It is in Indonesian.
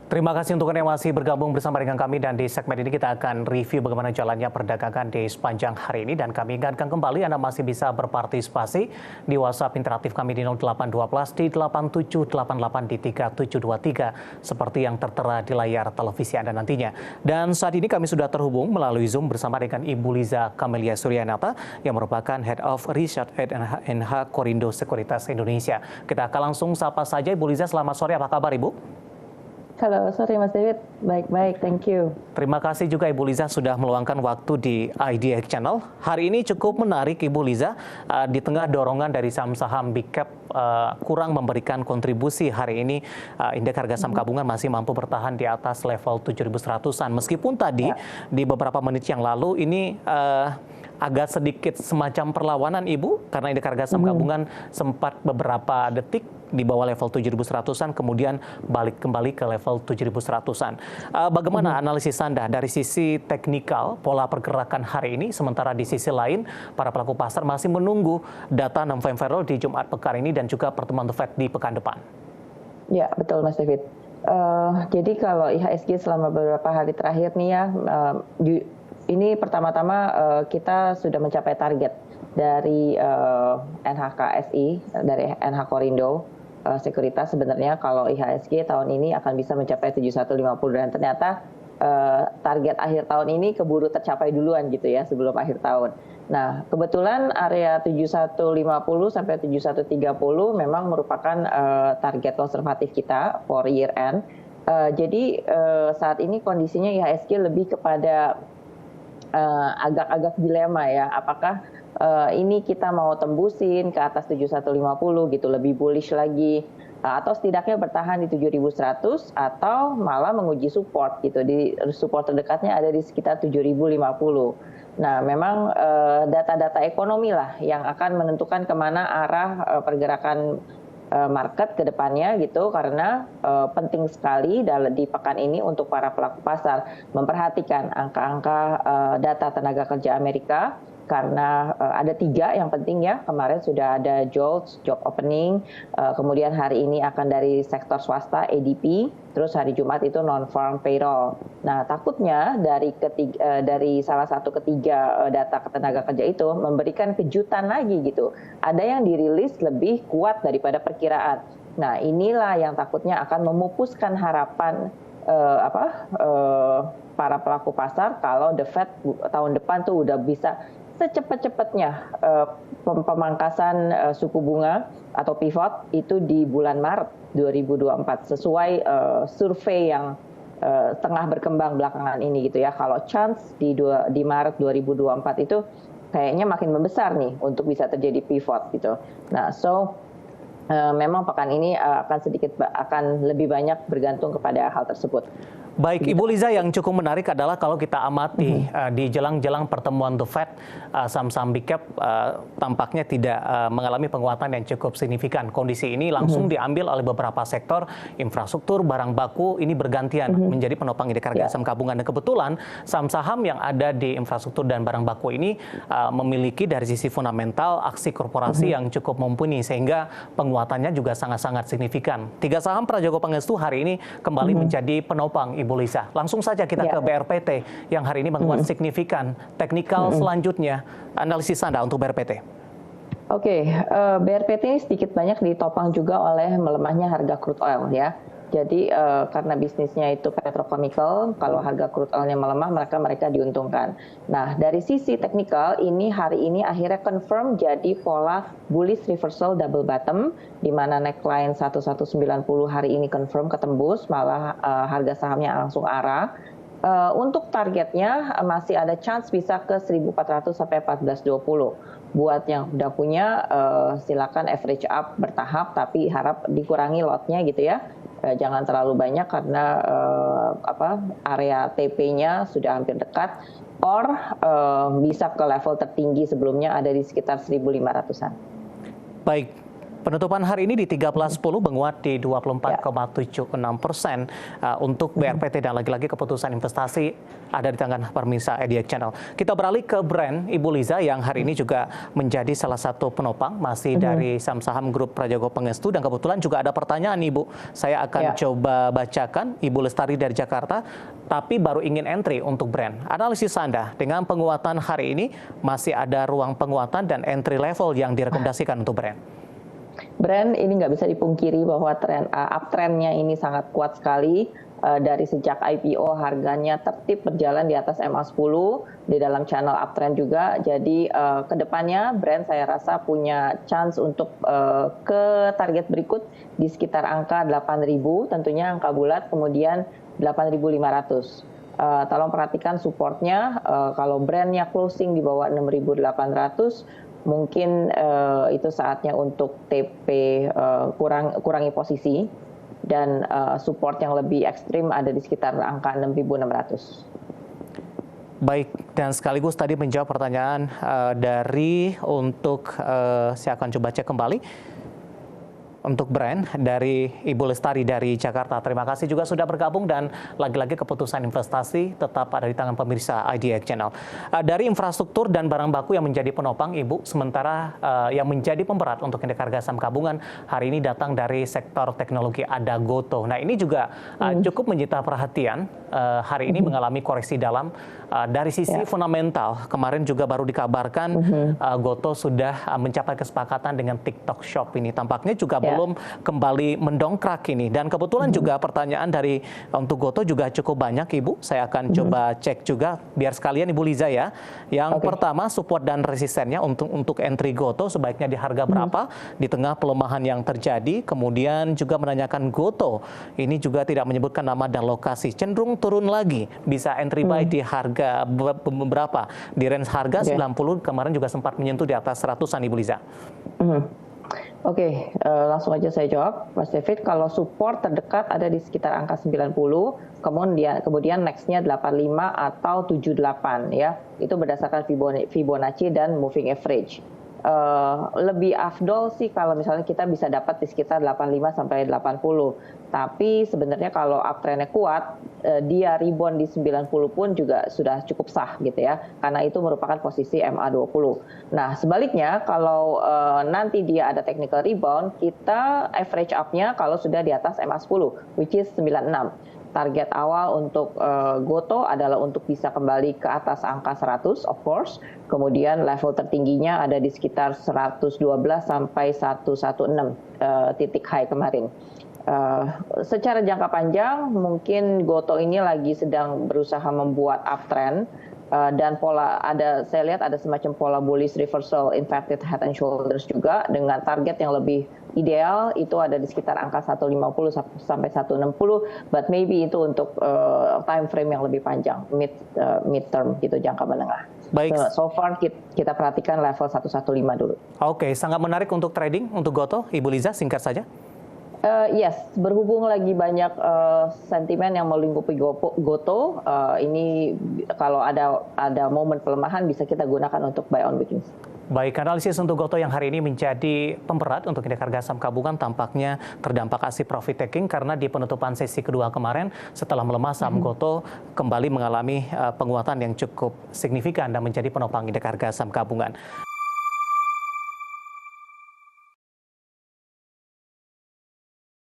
Terima kasih untuk Anda yang masih bergabung bersama dengan kami, dan di segmen ini kita akan review bagaimana jalannya perdagangan di sepanjang hari ini, dan kami ingatkan kembali Anda masih bisa berpartisipasi di WhatsApp interaktif kami di 0812 di 8788 di 3723 seperti yang tertera di layar televisi Anda nantinya. Dan saat ini kami sudah terhubung melalui Zoom bersama dengan Ibu Liza Camelia Suryanata yang merupakan Head of Research at NH Korindo Sekuritas Indonesia. Kita akan langsung sapa saja Ibu Liza. Selamat sore, apa kabar Ibu? Halo, sore Mas David. Baik-baik, thank you. Terima kasih juga Ibu Liza sudah meluangkan waktu di IDX Channel. Hari ini cukup menarik Ibu Liza, di tengah dorongan dari saham-saham big cap kurang memberikan kontribusi hari ini, indeks harga saham gabungan masih mampu bertahan di atas level 7.100-an. Meskipun tadi di beberapa menit yang lalu ini agak sedikit semacam perlawanan Ibu, karena indeks harga saham gabungan sempat beberapa detik di bawah level 7.100-an, kemudian balik kembali ke level 7.100-an. Bagaimana analisis Anda dari sisi teknikal pola pergerakan hari ini, sementara di sisi lain para pelaku pasar masih menunggu data non-farm di Jumat pekan ini dan juga pertemuan The Fed di pekan depan? Ya, betul Mas David. Jadi kalau IHSG selama beberapa hari terakhir nih ya, ini pertama-tama kita sudah mencapai target dari NHKSI, dari NH Korindo Sekuritas. Sebenarnya kalau IHSG tahun ini akan bisa mencapai 7150, dan ternyata target akhir tahun ini keburu tercapai duluan gitu ya sebelum akhir tahun. Nah, kebetulan area 7150 sampai 7130 memang merupakan target konservatif kita for year end. Jadi saat ini kondisinya IHSG lebih kepada agak-agak dilema ya, apakah ini kita mau tembusin ke atas 7150 gitu, lebih bullish lagi, atau setidaknya bertahan di 7100 atau malah menguji support gitu. Di support terdekatnya ada di sekitar 7050. Nah, memang data-data ekonomi lah yang akan menentukan kemana arah pergerakan market ke depannya gitu, karena penting sekali di pekan ini untuk para pelaku pasar memperhatikan angka-angka data tenaga kerja Amerika, karena ada 3 yang penting ya. Kemarin sudah ada JOLTS, job opening, kemudian hari ini akan dari sektor swasta ADP, terus hari Jumat itu non-farm payroll. Nah, takutnya dari salah satu ketiga data tenaga kerja itu memberikan kejutan lagi gitu. Ada yang dirilis lebih kuat daripada perkiraan. Nah, inilah yang takutnya akan memupuskan harapan para pelaku pasar kalau The Fed tahun depan tuh udah bisa secepat-cepatnya pemangkasan suku bunga atau pivot itu di bulan Maret 2024 sesuai survei yang tengah berkembang belakangan ini gitu ya. Kalau chance di Maret 2024 itu kayaknya makin membesar nih untuk bisa terjadi pivot gitu. Nah, memang pekan ini akan lebih banyak bergantung kepada hal tersebut. Baik, Ibu Liza, yang cukup menarik adalah kalau kita amati di jelang-jelang pertemuan The Fed, saham-saham big cap tampaknya tidak mengalami penguatan yang cukup signifikan. Kondisi ini langsung diambil oleh beberapa sektor, infrastruktur, barang baku, ini bergantian menjadi penopang indeks harga saham gabungan. Dan kebetulan saham-saham yang ada di infrastruktur dan barang baku ini memiliki dari sisi fundamental aksi korporasi yang cukup mumpuni, sehingga penguatannya juga sangat-sangat signifikan. 3 saham Prajogo Pangestu hari ini kembali menjadi penopang Ibu Liza. Langsung saja kita ke BRPT yang hari ini menguat signifikan. Teknikal selanjutnya, analisis Anda untuk BRPT. Oke, BRPT ini sedikit banyak ditopang juga oleh melemahnya harga crude oil ya. Jadi karena bisnisnya itu petrochemical, kalau harga crude oilnya melemah, mereka diuntungkan. Nah, dari sisi teknikal ini hari ini akhirnya confirm jadi pola bullish reversal double bottom, di mana neckline 1190 hari ini confirm ketembus, malah harga sahamnya langsung arah. Untuk targetnya masih ada chance bisa ke 1400 sampai 1420. Buat yang udah punya silakan average up bertahap, tapi harap dikurangi lotnya gitu ya. Jangan terlalu banyak karena area TP-nya sudah hampir dekat, or bisa ke level tertinggi sebelumnya ada di sekitar 1500-an. Baik, Penutupan hari ini di 13.10 menguat di 24,76% untuk BRPT, dan lagi-lagi keputusan investasi ada di tangan pemirsa IDX Channel. Kita beralih ke brand Ibu Liza yang hari ini juga menjadi salah satu penopang masih dari saham grup Prajogo Pangestu, dan kebetulan juga ada pertanyaan Ibu. Saya akan coba bacakan. Ibu Lestari dari Jakarta, tapi baru ingin entry untuk brand. Analisis Anda dengan penguatan hari ini, masih ada ruang penguatan dan entry level yang direkomendasikan untuk brand? Brand ini nggak bisa dipungkiri bahwa uptrendnya ini sangat kuat sekali. Dari sejak IPO harganya tertib berjalan di atas MA10 di dalam channel uptrend juga. Jadi kedepannya brand saya rasa punya chance untuk ke target berikut di sekitar angka 8.000, tentunya angka bulat, kemudian 8.500. Tolong perhatikan supportnya, kalau brandnya closing di bawah 6.800, mungkin itu saatnya untuk TP kurangi posisi, dan support yang lebih ekstrim ada di sekitar angka 6.600. Baik, dan sekaligus tadi menjawab pertanyaan saya akan coba cek kembali untuk brand dari Ibu Lestari dari Jakarta. Terima kasih juga sudah bergabung, dan lagi-lagi keputusan investasi tetap ada di tangan pemirsa IDX Channel. Dari infrastruktur dan barang baku yang menjadi penopang Ibu, sementara yang menjadi pemberat untuk indeks harga saham gabungan hari ini datang dari sektor teknologi, ada Gotoh. Nah, ini juga cukup menyita perhatian. Hari ini mengalami koreksi dalam dari sisi fundamental. Kemarin juga baru dikabarkan Gotoh sudah mencapai kesepakatan dengan TikTok Shop. Ini tampaknya juga belum kembali mendongkrak ini. Dan kebetulan juga pertanyaan dari untuk Gotoh juga cukup banyak Ibu. Saya akan coba cek juga biar sekalian Ibu Liza ya. Yang pertama, support dan resistennya untuk entry Gotoh sebaiknya di harga berapa di tengah pelemahan yang terjadi. Kemudian juga menanyakan Gotoh ini juga tidak menyebutkan nama dan lokasi, cenderung turun lagi, bisa entry buy di harga berapa, di range harga 90, kemarin juga sempat menyentuh di atas 100-an Ibu Liza. Oke, langsung aja saya jawab, Mas David. Kalau support terdekat ada di sekitar angka 90, kemudian next-nya 85 atau 78 ya. Itu berdasarkan Fibonacci dan moving average. Lebih afdol sih kalau misalnya kita bisa dapat di sekitar 85 sampai 80. Tapi sebenarnya kalau uptrendnya kuat, dia rebound di 90 pun juga sudah cukup sah gitu ya. Karena itu merupakan posisi MA20. Nah, sebaliknya kalau nanti dia ada technical rebound, kita average up-nya kalau sudah di atas MA10, which is 96. Target awal untuk Gotoh adalah untuk bisa kembali ke atas angka 100, of course. Kemudian level tertingginya ada di sekitar 112 sampai 116 titik high kemarin. Secara jangka panjang, mungkin Gotoh ini lagi sedang berusaha membuat uptrend. Dan saya lihat ada semacam pola bullish reversal inverted head and shoulders juga, dengan target yang lebih ideal itu ada di sekitar angka 150 sampai 160, but maybe itu untuk time frame yang lebih panjang, mid term gitu, jangka menengah. Baik. So far kita perhatikan level 115 dulu. Oke, sangat menarik untuk trading untuk Gotoh. Ibu Liza, singkat saja. Yes, berhubung lagi banyak sentimen yang melingkupi Gotoh, ini kalau ada momen pelemahan bisa kita gunakan untuk buy on weakness. Baik, analisis untuk Gotoh yang hari ini menjadi pemberat untuk indeks harga saham gabungan tampaknya terdampak aksi profit taking karena di penutupan sesi kedua kemarin setelah melemah saham Gotoh kembali mengalami penguatan yang cukup signifikan dan menjadi penopang indeks harga saham gabungan.